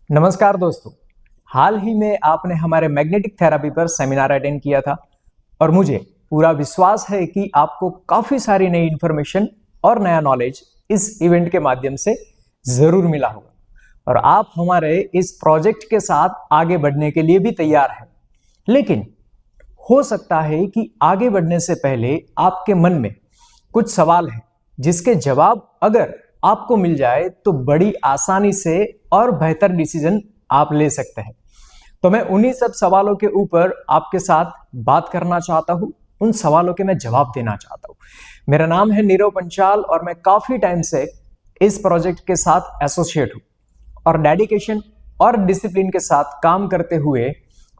नमस्कार दोस्तों। हाल ही में आपने हमारे मैग्नेटिक थेरेपी पर सेमिनार अटेंड किया था और मुझे पूरा विश्वास है कि आपको काफी सारी नई इंफॉर्मेशन और नया नॉलेज इस इवेंट के माध्यम से जरूर मिला होगा और आप हमारे इस प्रोजेक्ट के साथ आगे बढ़ने के लिए भी तैयार हैं। लेकिन हो सकता है कि आगे बढ़ने से पहले आपके मन में कुछ सवाल हैं जिसके जवाब अगर आपको मिल जाए तो बड़ी आसानी से और बेहतर डिसीजन आप ले सकते हैं। तो मैं उन्हीं सब सवालों के ऊपर आपके साथ बात करना चाहता हूं, उन सवालों के मैं जवाब देना चाहता हूं। मेरा नाम है नीरव पंचाल और मैं काफी टाइम से इस प्रोजेक्ट के साथ एसोसिएट हूं और डेडिकेशन और डिसिप्लिन के साथ काम करते हुए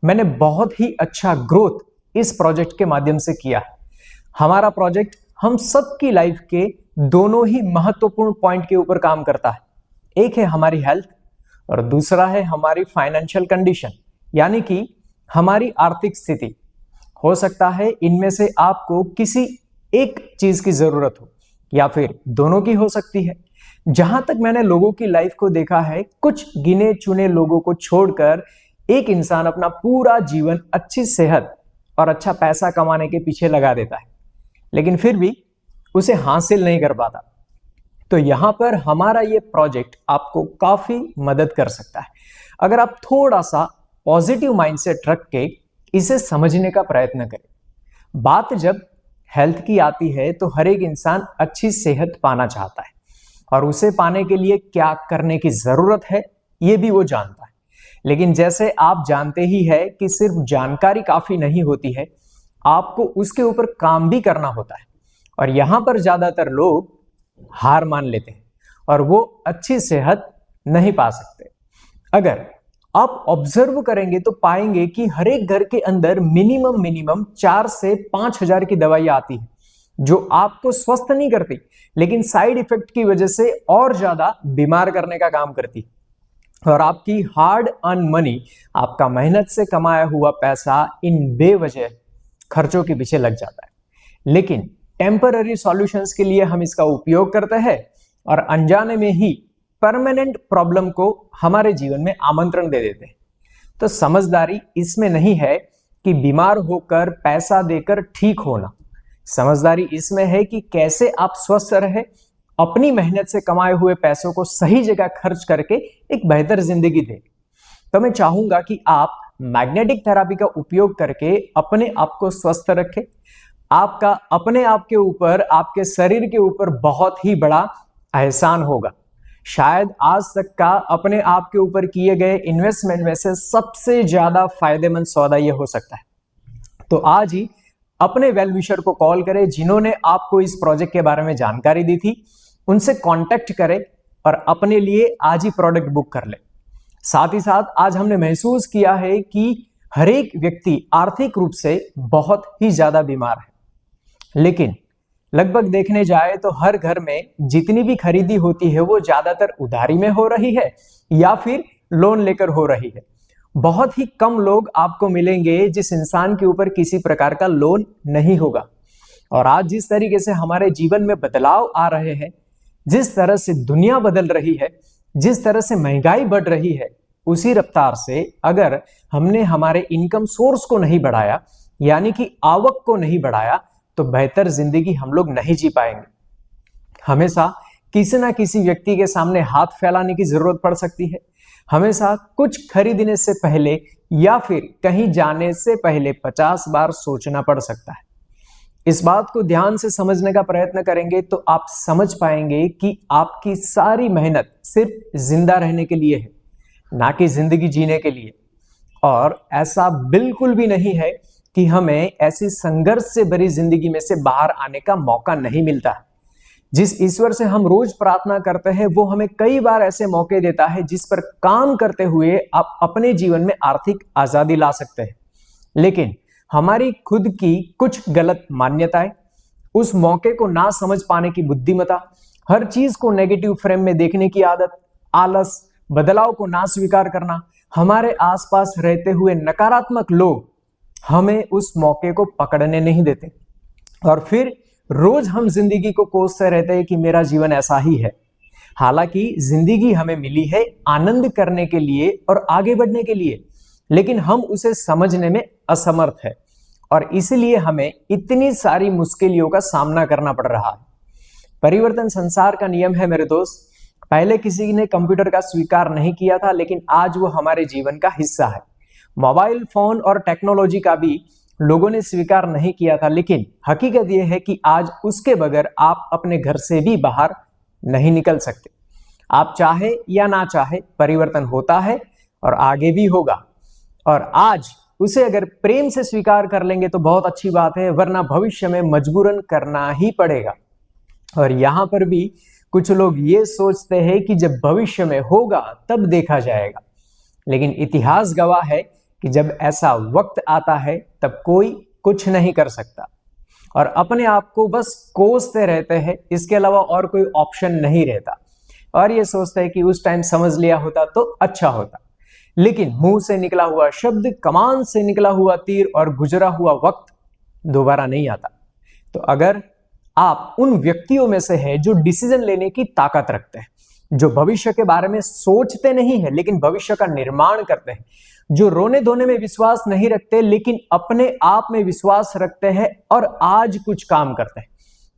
मैंने बहुत ही अच्छा ग्रोथ इस प्रोजेक्ट के माध्यम से किया है। हमारा प्रोजेक्ट हम सबकी लाइफ के दोनों ही महत्वपूर्ण पॉइंट के ऊपर काम करता है। एक है हमारी हेल्थ और दूसरा है हमारी फाइनेंशियल कंडीशन, यानी कि हमारी आर्थिक स्थिति। हो सकता है इनमें से आपको किसी एक चीज की जरूरत हो या फिर दोनों की हो सकती है। जहां तक मैंने लोगों की लाइफ को देखा है, कुछ गिने चुने लोगों को छोड़कर एक इंसान अपना पूरा जीवन अच्छी सेहत और अच्छा पैसा कमाने के पीछे लगा देता है, लेकिन फिर भी उसे हासिल नहीं कर पाता। तो यहां पर हमारा ये प्रोजेक्ट आपको काफी मदद कर सकता है अगर आप थोड़ा सा पॉजिटिव माइंडसेट रख के इसे समझने का प्रयत्न करें। बात जब हेल्थ की आती है तो हर एक इंसान अच्छी सेहत पाना चाहता है और उसे पाने के लिए क्या करने की जरूरत है ये भी वो जानता है। लेकिन जैसे आप जानते ही है कि सिर्फ जानकारी काफी नहीं होती है, आपको उसके ऊपर काम भी करना होता है। और यहां पर ज्यादातर लोग हार मान लेते हैं और वो अच्छी सेहत नहीं पा सकते। अगर आप ऑब्जर्व करेंगे तो पाएंगे कि हर एक घर के अंदर मिनिमम 4 से 5 हजार की दवाइयां आती है जो आपको स्वस्थ नहीं करती, लेकिन साइड इफेक्ट की वजह से और ज्यादा बीमार करने का काम करती है। और आपकी हार्ड अर्न मनी, आपका मेहनत से कमाया हुआ पैसा इन बेवजह खर्चों के पीछे लग जाता है। लेकिन टेम्पररी सॉल्यूशंस के लिए हम इसका उपयोग करते हैं और अनजाने में ही परमानेंट प्रॉब्लम को हमारे जीवन में आमंत्रण दे देते हैं। तो समझदारी इसमें नहीं है कि बीमार होकर पैसा देकर ठीक होना। समझदारी इसमें है कि कैसे आप स्वस्थ रहे, अपनी मेहनत से कमाए हुए पैसों को सही जगह खर्च करके एक बेहतर जिंदगी दे। तो मैं चाहूंगा कि आप मैग्नेटिक थेरेपी का उपयोग करके अपने आप को स्वस्थ रखें। आपका अपने आप के ऊपर, आपके शरीर के ऊपर बहुत ही बड़ा एहसान होगा। शायद आज तक का अपने आप के ऊपर किए गए इन्वेस्टमेंट में से सबसे ज्यादा फायदेमंद सौदा यह हो सकता है। तो आज ही अपने वेल विशर को कॉल करें जिन्होंने आपको इस प्रोजेक्ट के बारे में जानकारी दी थी, उनसे कांटेक्ट करें और अपने लिए आज ही प्रोडक्ट बुक कर ले। साथ ही साथ आज हमने महसूस किया है कि हर एक व्यक्ति आर्थिक रूप से बहुत ही ज्यादा बीमार है, लेकिन लगभग देखने जाए तो हर घर में जितनी भी खरीदी होती है वो ज्यादातर उधारी में हो रही है या फिर लोन लेकर हो रही है। बहुत ही कम लोग आपको मिलेंगे जिस इंसान के ऊपर किसी प्रकार का लोन नहीं होगा। और आज जिस तरीके से हमारे जीवन में बदलाव आ रहे हैं, जिस तरह से दुनिया बदल रही है, जिस तरह से महंगाई बढ़ रही है, उसी रफ्तार से अगर हमने हमारे इनकम सोर्स को नहीं बढ़ाया, यानी कि आवक को नहीं बढ़ाया, तो बेहतर जिंदगी हम लोग नहीं जी पाएंगे। हमेशा किसी ना किसी व्यक्ति के सामने हाथ फैलाने की जरूरत पड़ सकती है। हमेशा कुछ खरीदने से पहले या फिर कहीं जाने से पहले 50 बार सोचना पड़ सकता है। इस बात को ध्यान से समझने का प्रयत्न करेंगे तो आप समझ पाएंगे कि आपकी सारी मेहनत सिर्फ जिंदा रहने के लिए है, ना कि जिंदगी जीने के लिए। और ऐसा बिल्कुल भी नहीं है कि हमें ऐसी संघर्ष से भरी जिंदगी में से बाहर आने का मौका नहीं मिलता है। जिस ईश्वर से हम रोज प्रार्थना करते हैं वो हमें कई बार ऐसे मौके देता है जिस पर काम करते हुए आप अपने जीवन में आर्थिक आजादी ला सकते हैं। लेकिन हमारी खुद की कुछ गलत मान्यताएं, उस मौके को ना समझ पाने की बुद्धिमत्ता, हर चीज को नेगेटिव फ्रेम में देखने की आदत, आलस, बदलाव को ना स्वीकार करना, हमारे आसपास रहते हुए नकारात्मक लोग हमें उस मौके को पकड़ने नहीं देते और फिर रोज हम जिंदगी को कोसते रहते हैं कि मेरा जीवन ऐसा ही है। हालांकि जिंदगी हमें मिली है आनंद करने के लिए और आगे बढ़ने के लिए, लेकिन हम उसे समझने में असमर्थ है और इसलिए हमें इतनी सारी मुश्किलों का सामना करना पड़ रहा है। परिवर्तन संसार का नियम है मेरे दोस्त। पहले किसी ने कंप्यूटर का स्वीकार नहीं किया था, लेकिन आज वो हमारे जीवन का हिस्सा है। मोबाइल फोन और टेक्नोलॉजी का भी लोगों ने स्वीकार नहीं किया था, लेकिन हकीकत यह है कि आज उसके बगैर आप अपने घर से भी बाहर नहीं निकल सकते। आप चाहे या ना चाहे परिवर्तन होता है और आगे भी होगा, और आज उसे अगर प्रेम से स्वीकार कर लेंगे तो बहुत अच्छी बात है, वरना भविष्य में मजबूरन करना ही पड़ेगा। और यहां पर भी कुछ लोग ये सोचते हैं कि जब भविष्य में होगा तब देखा जाएगा, लेकिन इतिहास गवाह है कि जब ऐसा वक्त आता है तब कोई कुछ नहीं कर सकता और अपने आप को बस कोसते रहते हैं। इसके अलावा और कोई ऑप्शन नहीं रहता और ये सोचते हैं कि उस टाइम समझ लिया होता तो अच्छा होता। लेकिन मुंह से निकला हुआ शब्द, कमान से निकला हुआ तीर और गुजरा हुआ वक्त दोबारा नहीं आता। तो अगर आप उन व्यक्तियों में से हैं जो डिसीजन लेने की ताकत रखते हैं, जो भविष्य के बारे में सोचते नहीं है लेकिन भविष्य का निर्माण करते हैं, जो रोने धोने में विश्वास नहीं रखते लेकिन अपने आप में विश्वास रखते हैं और आज कुछ काम करते हैं,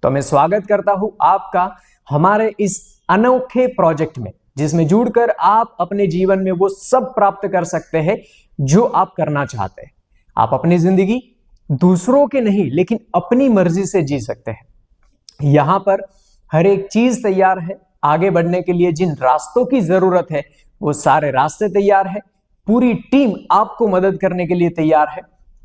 तो मैं स्वागत करता हूं आपका हमारे इस अनोखे प्रोजेक्ट में, जिसमें जुड़कर आप अपने जीवन में वो सब प्राप्त कर सकते हैं जो आप करना चाहते हैं। आप अपनी जिंदगी दूसरों के नहीं लेकिन अपनी मर्जी से जी सकते हैं। यहां पर हर एक चीज तैयार है। आगे बढ़ने के लिए जिन रास्तों की जरूरत है वो सारे रास्ते तैयार है। पूरी टीम आपको मदद करने के लिए तैयार है।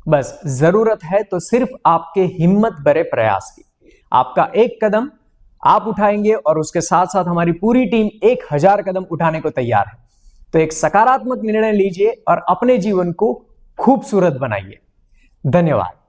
बस जरूरत है तो सिर्फ आपके हिम्मत भरे प्रयास की। आपका एक कदम आप उठाएंगे और उसके साथ साथ हमारी पूरी टीम 1000 कदम उठाने को तैयार है। तो एक सकारात्मक निर्णय लीजिए और अपने जीवन को खूबसूरत बनाइए। धन्यवाद।